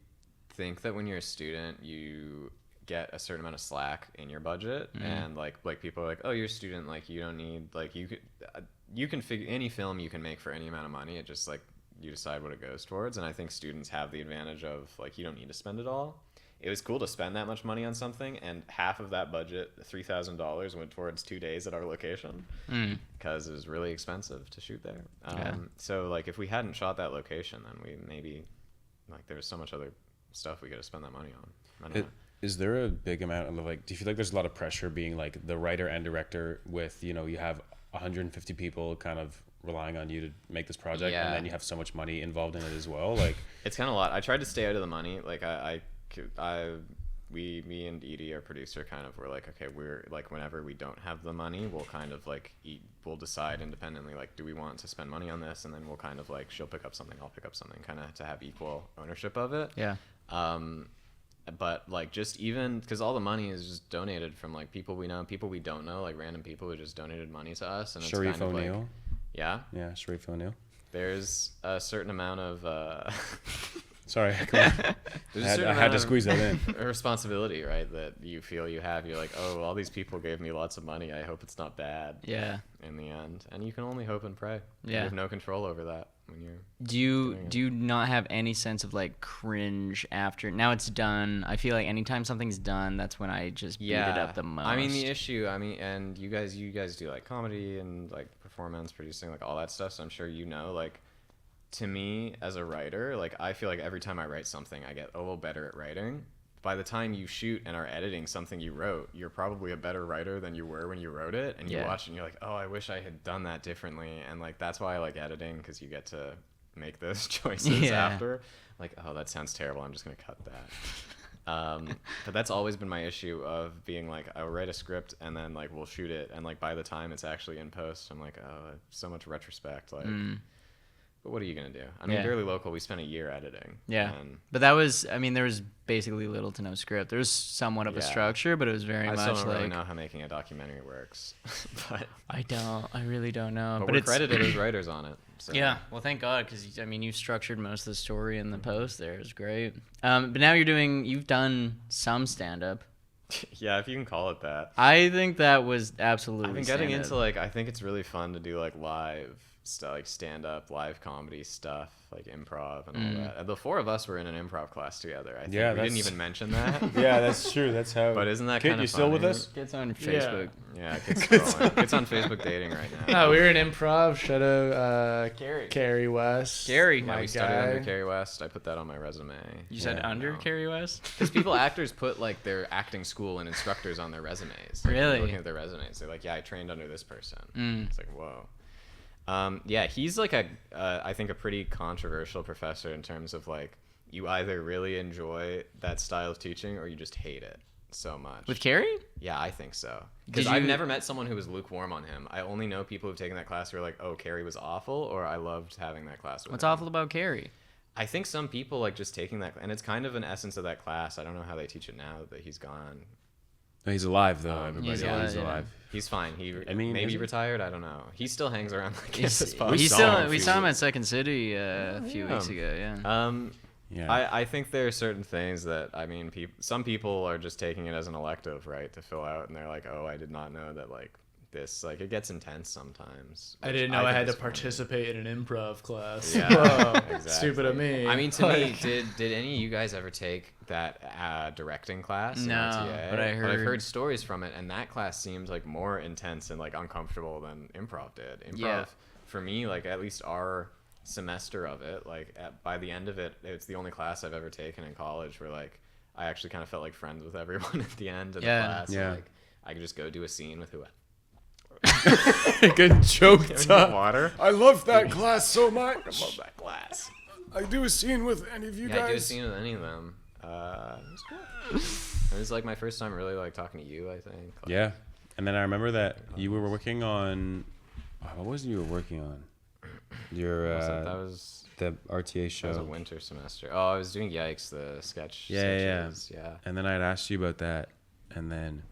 think that when you're a student, you get a certain amount of slack in your budget, and like people are like, oh, you're a student, like you don't need, like you can figure any film you can make for any amount of money. It just like you decide what it goes towards, and I think students have the advantage of like you don't need to spend it all. It was cool to spend that much money on something, and half of that budget, $3,000, went towards 2 days at our location because it was really expensive to shoot there. So like if we hadn't shot that location, then we maybe like there was so much other stuff we could have spent that money on. I don't know. Is there a big amount of like, do you feel like there's a lot of pressure being like the writer and director with, you have 150 people kind of relying on you to make this project, Yeah. and then you have so much money involved in it as well? Like, It's kind of a lot. I tried to stay out of the money. Like me and Edie, our producer, kind of were like, okay, we're like, whenever we don't have the money, we'll kind of like we'll decide independently, like, do we want to spend money on this? And then we'll kind of like, she'll pick up something, I'll pick up something, kind of to have equal ownership of it. Yeah. But like just even because all the money is just donated from like people we know, people we don't know, like random people who just donated money to us. And Sharif it's kind of O'Neal. like, yeah, Sharif O'Neal. there's a certain amount of Sorry, come on. there's a I certain had amount to of squeeze that in. responsibility, right? That you feel you have. You're like, oh, all these people gave me lots of money. I hope it's not bad. Yeah. In the end, and you can only hope and pray. Yeah. You have no control over that when you're. Do you not have any sense of like cringe after now it's done? I feel like anytime something's done, that's when I just beat it up the most. I mean, the issue. And you guys do like comedy and like performance, producing, like all that stuff. So I'm sure like. To me, as a writer, like I feel like every time I write something, I get a little better at writing. By the time you shoot and are editing something you wrote, you're probably a better writer than you were when you wrote it. And you watch and you're like, oh, I wish I had done that differently. And like that's why I like editing, because you get to make those choices after. Like, oh, that sounds terrible. I'm just gonna cut that. But that's always been my issue of being like, I'll write a script and then like we'll shoot it, and like by the time it's actually in post, I'm like, oh, so much retrospect, like. But what are you gonna do? I mean, Barely Local, we spent a year editing. Yeah, and but that was, I mean, there was basically little to no script. There was somewhat of a structure, but it was very I much still don't like. really know how making a documentary works, but I really don't know. but we're credited as writers on it. So. Yeah, well, thank God, because I mean, you structured most of the story in the post there. It was great. But now you've done some stand up. Yeah, if you can call it that. I think that was absolutely. I've been getting into like, I think it's really fun to do like live stuff, like stand up, live comedy stuff, like improv and all that. And the four of us were in an improv class together. I think we didn't even mention that. Yeah, that's true. That's how. But isn't that Kit, kind of you still with funny? us? It's on Facebook. Yeah, Kit's scrolling. Kit's on Facebook dating right now. No, we were in improv. Shout out Carrie West. Gary. Yeah, my we studied under guy. Carrie West. I put that on my resume. You said under No. Carrie West? Because actors put like their acting school and instructors on their resumes. Like, when Really? you're looking at their resumes, they're like, yeah, I trained under this person. It's like, whoa. Yeah, he's like I think a pretty controversial professor in terms of like, you either really enjoy that style of teaching or you just hate it so much. With Carrie? Yeah, I think so. Because Did I've you- never met someone who was lukewarm on him. I only know people who've taken that class who are like, oh, Carrie was awful, or I loved having that class with What's him. awful about Carrie? I think some people like just taking that, and it's kind of an essence of that class. I don't know how they teach it now that he's gone. No, he's alive though. Everybody, he's he's alive, yeah. alive. He's fine. I mean, maybe is he? retired. I don't know. He still hangs around like He's, this We he's saw him a we few saw him at weeks- Second City a few weeks ago. Yeah. Yeah. I think there are certain things that, I mean, some people are just taking it as an elective, right, to fill out, and they're like, oh, I did not know that, like, this, like, it gets intense sometimes. I which didn't know I think had to is funny. participate in an improv class. Yeah, Whoa, exactly. stupid of me. I mean, to me, Like- did any of you guys ever take that directing class? in No, RTA? but I've I've heard- heard stories from it, and that class seemed like more intense and like uncomfortable than improv did. Improv, Yeah. for me, like at least our semester of it, like by the end of it, it's the only class I've ever taken in college where like I actually kind of felt like friends with everyone at the end of Yeah. the class. Yeah. Like I could just go do a scene with whoever. Good choked up. Water. I love that class so much. I love that class. I do a scene with any of you Yeah, I do a scene with any of them. It was good. It was like my first time really like talking to you, I think. Like, Yeah, and then I remember that you were working on. What was it you were working on? Your that was the RTA show. that was a winter semester. Oh, I was doing Yikes, the sketch. Yeah. sketches. Yeah. And then I'd asked you about that, and then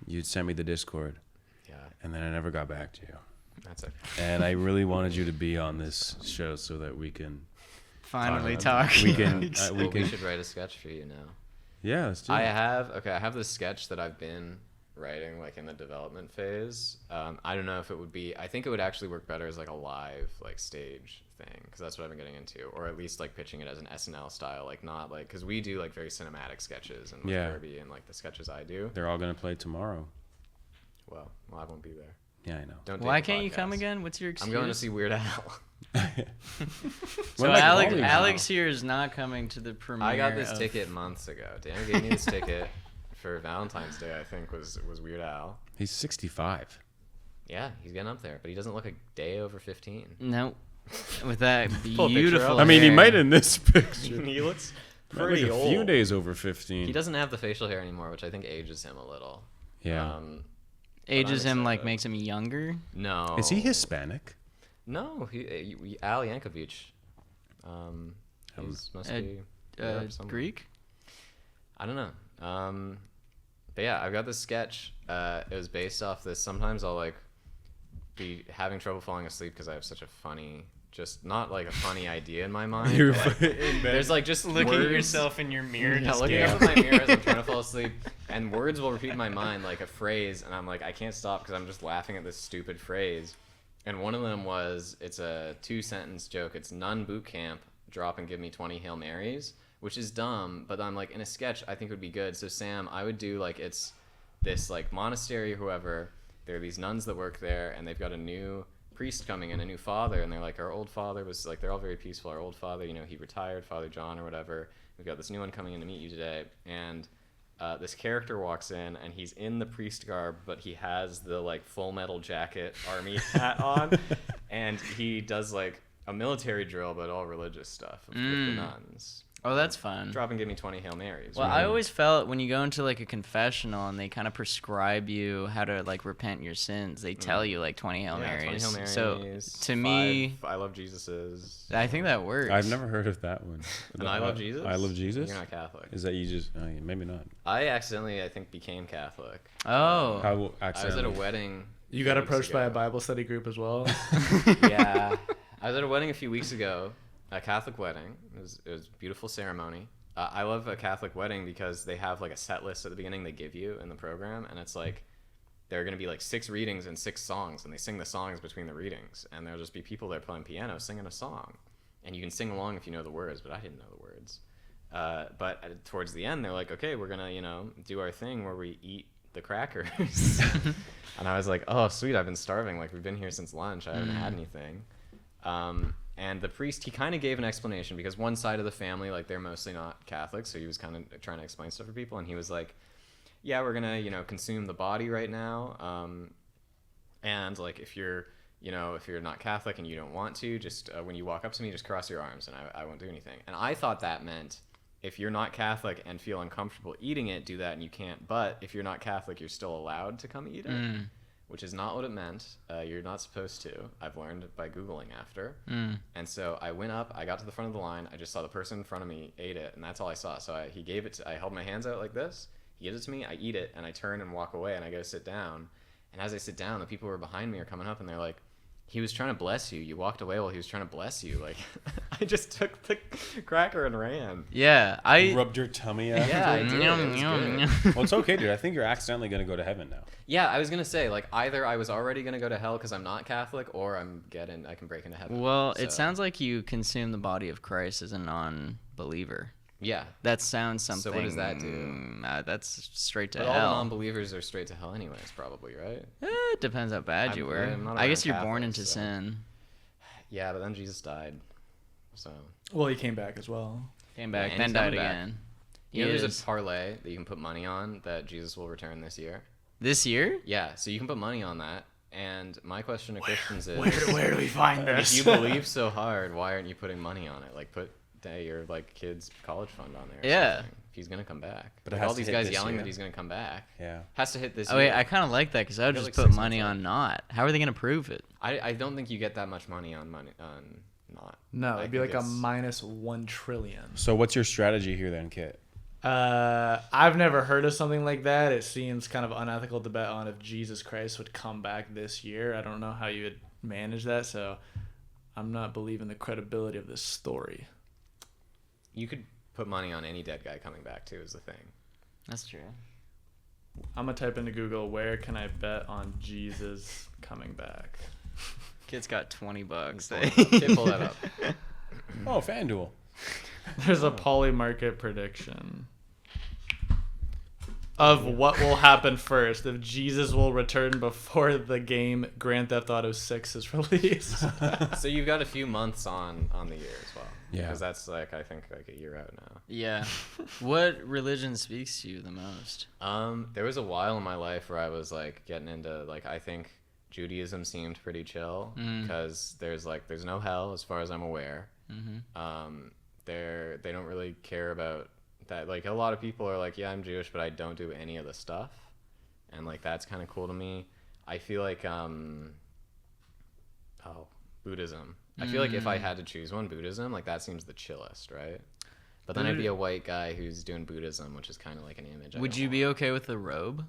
you'd sent me the Discord, Yeah. and then I never got back to you. That's it. And I really wanted you to be on this show so that we can. Finally Talk talk. We can. We should write a sketch for you now. Yeah, let's do I it. have this sketch that I've been writing like in the development phase. I don't know if it would be. I think it would actually work better as like a live like stage thing because that's what I've been getting into, or at least like pitching it as an SNL style, like not like because we do like very cinematic sketches and like Yeah. Kirby and like the sketches I do. They're all gonna play tomorrow. Well, I won't be there. Yeah, I know. Don't. Why date the can't you come podcast. again? What's your excuse? I'm going to see Weird Al. So When am I Alex, calling Alex here is not coming to the premiere. I got this of- ticket months ago. Dan gave me this ticket for Valentine's Day. I think was Weird Al. He's 65. Yeah, he's getting up there, but he doesn't look a day over 15. No, with that Pull a picture beautiful. up. I mean, he hair. might in this picture. he looks Might look pretty a old. few days over 15. He doesn't have the facial hair anymore, which I think ages him a little. Yeah. ages I'm him like excited. makes him younger. No. Is he Hispanic? No, Al Yankovic. He's must Uh, be Europe somewhere. Greek. I don't know. But yeah, I've got this sketch. It was based off this. Sometimes I'll like be having trouble falling asleep because I have such a funny, just not like a funny idea in my mind. You're but, like, there's like just Looking at words- yourself in your mirror. Yeah, just looking go. up at my mirror as I'm trying to fall asleep, and words will repeat in my mind like a phrase, and I'm like, I can't stop because I'm just laughing at this stupid phrase. And one of them was, it's a 2-sentence joke. It's none boot camp, drop and give me 20 Hail Marys, which is dumb, but I'm like, in a sketch, I think would be good. So Sam, I would do like, it's this like monastery or whoever, there are these nuns that work there, and they've got a new priest coming in, a new father, and they're like, our old father was like, they're all very peaceful. Our old father, you know, he retired, Father John or whatever. We've got this new one coming in to meet you today, and this character walks in, and he's in the priest garb, but he has the like Full Metal Jacket army hat on, and he does like a military drill, but all religious stuff with the nuns. Oh, that's fun. Drop and give me 20 Hail Marys. Well, I always felt when you go into like a confessional and they kind of prescribe you how to like repent your sins, they tell you like 20 Hail Yeah, 20 Marys. Hail Marys. So to me, 5 I love Jesus's. I think that works. I've never heard of that one. And I love Jesus. I love Jesus. You're not Catholic. Is that you just? Oh, yeah, maybe not. I accidentally, I think, became Catholic. Oh. How I was at a accidentally? wedding. You got a few weeks approached by a ago. Bible study group as well. Yeah, I was at a wedding a few weeks ago, a Catholic wedding. It was a beautiful ceremony. I love a Catholic wedding because they have like a set list at the beginning they give you in the program, and it's like there are going to be like 6 readings and 6 songs, and they sing the songs between the readings, and there'll just be people there playing piano singing a song, and you can sing along if you know the words, but I didn't know the words. But towards the end, they're like, okay, we're gonna do our thing where we eat the crackers. And I was like, oh sweet, I've been starving, like we've been here since lunch, I haven't had anything. And the priest, he kind of gave an explanation because one side of the family, like they're mostly not Catholic, so he was kind of trying to explain stuff for people, and he was like, yeah, we're gonna consume the body right now, and like if you're you know, if you're not Catholic and you don't want to, just when you walk up to me, just cross your arms and I won't do anything. And I thought that meant if you're not Catholic and feel uncomfortable eating it, do that and you can't. But if you're not Catholic, you're still allowed to come eat it, which is not what it meant. You're not supposed to. I've learned by Googling after. And so I went up, I got to the front of the line, I just saw the person in front of me ate it, and that's all I saw. So he gave it to, I held my hands out like this, he gives it to me, I eat it, and I turn and walk away, and I go sit down. And as I sit down, the people who are behind me are coming up, and they're like, he was trying to bless you. You walked away while he was trying to bless you. Like, I just took the cracker and ran. Yeah, I rubbed your tummy out. Yeah, I did. It was good. Well, it's okay, dude. I think you're accidentally gonna go to heaven now. Yeah, I was gonna say, like, either I was already gonna go to hell because I'm not Catholic, or I can break into heaven. Well, it sounds like you consume the body of Christ as a non-believer. Yeah. That sounds something. So what does that do? That's straight to But hell. all the non-believers are straight to hell anyways, probably, right? It depends how bad you were. I'm not I guess around you're born Catholics, into so. sin. Yeah, but then Jesus died. So. Well, he came back as well. Came back, Yeah, then he's died coming back. again. You know, there's a parlay that you can put money on that Jesus will return this year. This year? Yeah, so you can put money on that. And my question to Christians is, Where do we find if this? you believe so hard, why aren't you putting money on it? Like, put your like kid's college fund on there. Or Yeah. something. If he's gonna come back. But it Like, has all to these hit guys this yelling year. that he's gonna come back. Yeah. Has to hit this Oh year. wait, I kind of like that because I would You just got, put like, 6 money months on not. How are they gonna prove it? I don't think you get that much money on not. No, I it'd be think like a it's- minus 1 trillion. So what's your strategy here then, Kit? I've never heard of something like that. It seems kind of unethical to bet on if Jesus Christ would come back this year. I don't know how you would manage that, so I'm not believing the credibility of this story. You could put money on any dead guy coming back too. Is the thing. That's true. I'm gonna type into Google, where can I bet on Jesus coming back? Kid's got $20. Kid, pull that up. Oh, FanDuel. There's a poly market prediction of what will happen first, if Jesus will return before the game Grand Theft Auto 6 is released. So you've got a few months on the year as well. Yeah. Because that's like I think like a year out now. Yeah. What religion speaks to you the most? There was a while in my life where I was like getting into like I think Judaism seemed pretty chill because there's no hell as far as I'm aware. They don't really care about that. Like a lot of people are like, yeah, I'm Jewish, but I don't do any of the stuff, and like that's kind of cool to me. I feel like Buddhism. I feel like if I had to choose one, Buddhism, like that seems the chillest, right? But then I'd be a white guy who's doing Buddhism, which is kind of like an image. Would you be okay with the robe?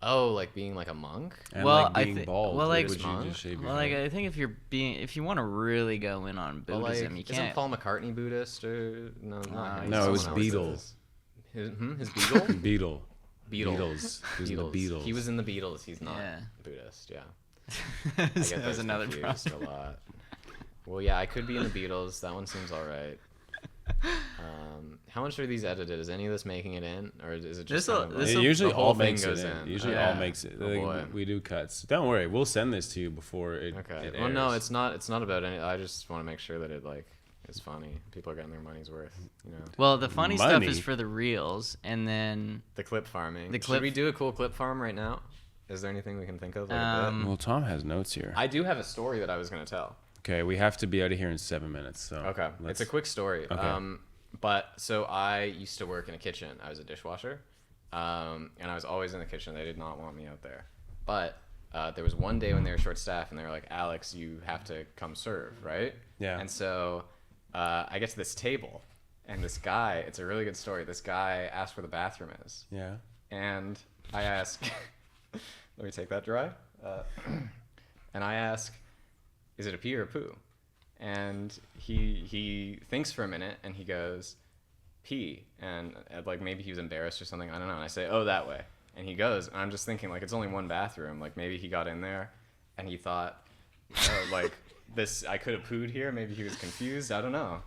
Oh, like being like a monk? And Well, like I being thi- bald. well, like- would you just shave your Well, like head? I think if you want to really go in on But, Buddhism, like, you isn't can't. Paul McCartney Buddhist or no? Not him. No, it was Someone else Beatles. is. His Beatle? Beetle. Beatles. Beatles. He was in the Beatles. He was in the Beatles. He's not Yeah. Buddhist. Yeah. I that get was those another confused problem. a lot. Well, yeah, I could be in the Beatles. That one seems all right. How much are these edited? Is any of this making it in, or is it just This'll- kind of this'll- It usually the whole all thing makes it goes in. in? Usually Yeah. all makes it. Oh, Like, boy. we do cuts. Don't worry, we'll send this to you before it. Okay. It Well, no, airs. it's not. It's not about any. I just want to make sure that it like is funny. People are getting their money's worth. You know. Well, the funny stuff Money. is for the reels, and then The clip farming. The Should clip- we do a cool clip farm right now? Is there anything we can think of? Like a bit? Well, Tom has notes here. I do have a story that I was gonna tell. Okay, we have to be out of here in 7 minutes. So Okay, let's- it's a quick story. Okay. But so I used to work in a kitchen. I was a dishwasher, and I was always in the kitchen. They did not want me out there. But there was one day when they were short staffed, and they were like, "Alex, you have to come serve, right?" Yeah. And so I get to this table, and this guy. It's a really good story. This guy asked where the bathroom is, Yeah. and I ask, "Let me take that dry," and I ask, "Is it a pee or a poo?" And he thinks for a minute and he goes, pee. And like maybe he was embarrassed or something. I don't know. And I say, oh, that way. And he goes. And I'm just thinking like it's only one bathroom. Like maybe he got in there and he thought, oh, like this, I could have pooed here. Maybe he was confused. I don't know.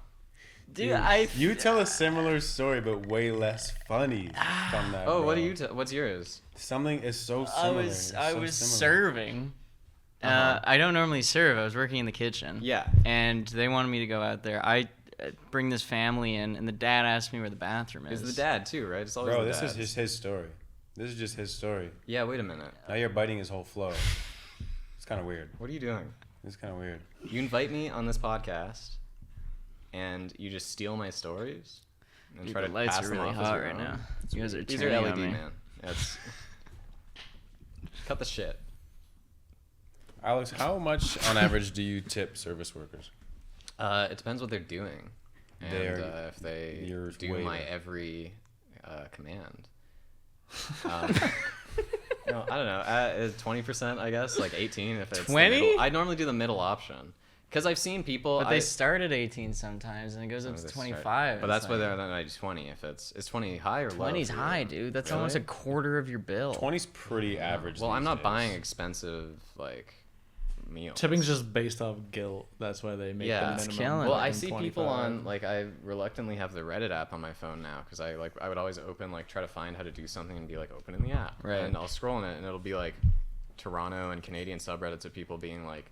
dude, You tell a similar story, but way less funny from that. Oh, what bro. do you? What's yours? Something is so I similar. was It's I so was similar. serving. I don't normally serve. I was working in the kitchen. Yeah. And they wanted me to go out there. I bring this family in, and the dad asked me where the bathroom is. It's the dad too, right? It's always Bro, the this dad. is his story. This is just his story. Yeah. Wait a minute. Now you're biting his whole flow. This kind of weird. What are you doing? It's kind of weird. You invite me on this podcast, and you just steal my stories and Dude, try the to lights pass are them really off as hot your right own. now. You guys are These are turning LED, on me. man. That's cut the shit. Alex, how much on average do you tip service workers? It depends what they're doing, and if they You're do way my there. every command. No, I don't know. 20%, I guess, like 18 if it's 20? I normally do the middle option because I've seen people. But they start at 18 sometimes, and it goes up When to do they start? 25. But that's why they're not 20. If is 20 high or low? 20's for you? high, dude. That's Really? almost a quarter of your bill. 20's pretty average. Well, I'm these not days. buying expensive like meals. Tipping's just based off guilt. That's why they make Yeah. the It's minimum. killing. Well, I fucking see people 25. on like I reluctantly have the Reddit app on my phone now because I would always open like try to find how to do something and be like open in the app. Right. And I'll scroll in it and it'll be like Toronto and Canadian subreddits of people being like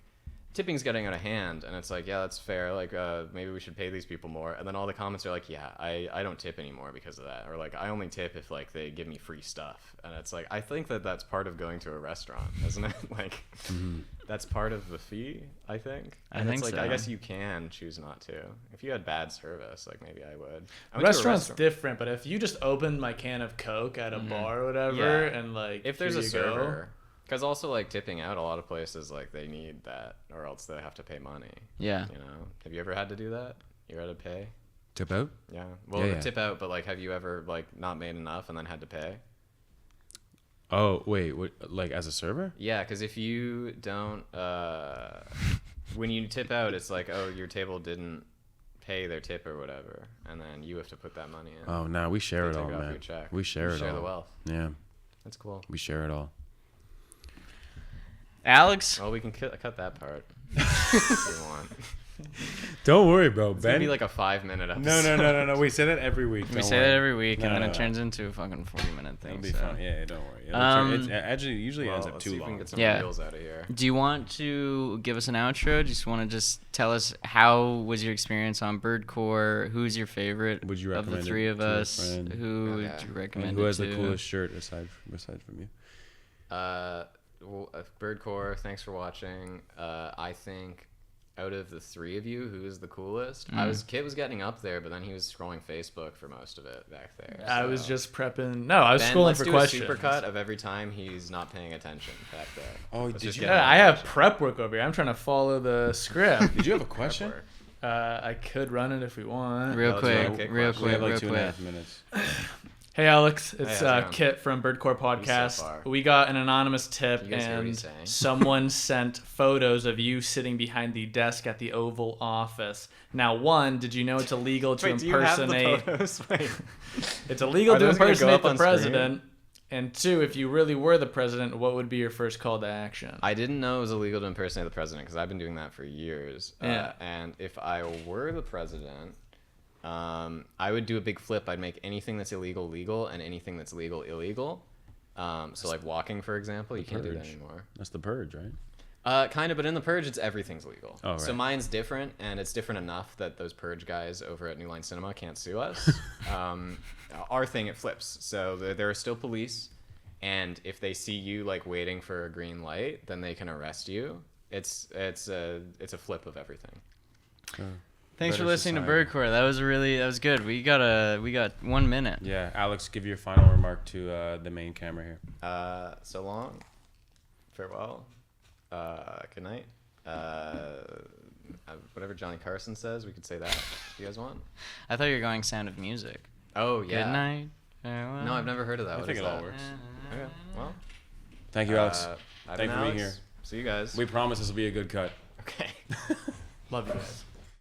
tipping's getting out of hand, and it's like, yeah, that's fair, like maybe we should pay these people more, and then all the comments are like, yeah, I don't tip anymore because of that, or like I only tip if like they give me free stuff, and it's like I think that's part of going to a restaurant, isn't it? Like that's part of the fee, I think. I And think it's like so. I guess you can choose not to. If you had bad service, like maybe I would. I went to a Restaurant's restaurant. different, but if you just opened my can of Coke at a bar or whatever, Yeah. and like If there's here a you go. server. Because also, like, tipping out, a lot of places, like, they need that, or else they have to pay money. Yeah. You know? Have you ever had to do that? You had to pay? Tip out? Yeah. Well, Yeah. tip out, but, like, have you ever, like, not made enough and then had to pay? Oh wait, what, like as a server? Yeah, because if you don't, when you tip out, it's like, oh, your table didn't pay their tip or whatever, and then you have to put that money in. Oh no, we share They it take all, it off man. your check. We share You it share all. the wealth. Yeah, That's cool. we share it all. Alex, Well, we can cut that part if you want. Don't worry, bro. It's gonna be like a 5-minute episode. No. We say that every week. we Don't say worry. that every week, No, and then no, it no. turns into a fucking 40-minute thing. It'll be so. fun. Yeah, don't worry. It actually usually Well, ends up let's too see if we can long. get some Yeah. reels out of here. Do you want to give us an outro? Do you just want to just tell us how was your experience on Birdcore? Who's your favorite Would you of the recommend three it of to a us? friend? Who would Okay. you And recommend who it has to? the coolest shirt aside from you? Birdcore, thanks for watching. I think out of the three of you, who is the coolest? Kit was getting up there, but then he was scrolling Facebook for most of it back there. I was so- just prepping. No, I was Ben, scrolling let's for do questions. a supercut of every time he's not paying attention back there. Oh, Let's did just you- get him Yeah, I have attention. prep work over here. I'm trying to follow the script. Did you have a question? Prep work. I could run it if we want. Real Let's quick, run a quick real question. We quick, have like real 2.5 quick. minutes. Hey Alex, it's how's it going? Kit from Birdcore Podcast. far. We got an anonymous tip, You guys hear what and he's saying? someone sent photos of you sitting behind the desk at the Oval Office. Now, one, did you know it's illegal to Wait, do you have the impersonate? photos? Wait. It's illegal Are to those gonna go impersonate up the on screen? president. And two, if you really were the president, what would be your first call to action? I didn't know it was illegal to impersonate the president because I've been doing that for years. Yeah. And if I were the president, I would do a big flip. I'd make anything that's illegal legal and anything that's legal illegal. So like walking, for example, you can't do that Purge. anymore. That's the purge, right? Kind of, but in the purge, it's everything's legal. Oh, So right. mine's different, and it's different enough that those purge guys over at New Line Cinema can't sue us. Our thing, it flips. So there are still police, and if they see you like waiting for a green light, then they can arrest you. It's a flip of everything. Thanks for Better listening to society. Birdcore. That was good. We got 1 minute. Yeah, Alex, give your final remark to the main camera here. So long. Farewell. Good night. Whatever Johnny Carson says, we could say that. If you guys want? I thought you were going Sound of Music. Oh yeah. Good night. Farewell. No, I've never heard of that. I What think is it all that? works. Okay. Well. Thank you, Alex. I've Thank been you for being Alex. here. See you guys. We promise this will be a good cut. Okay. Love you guys.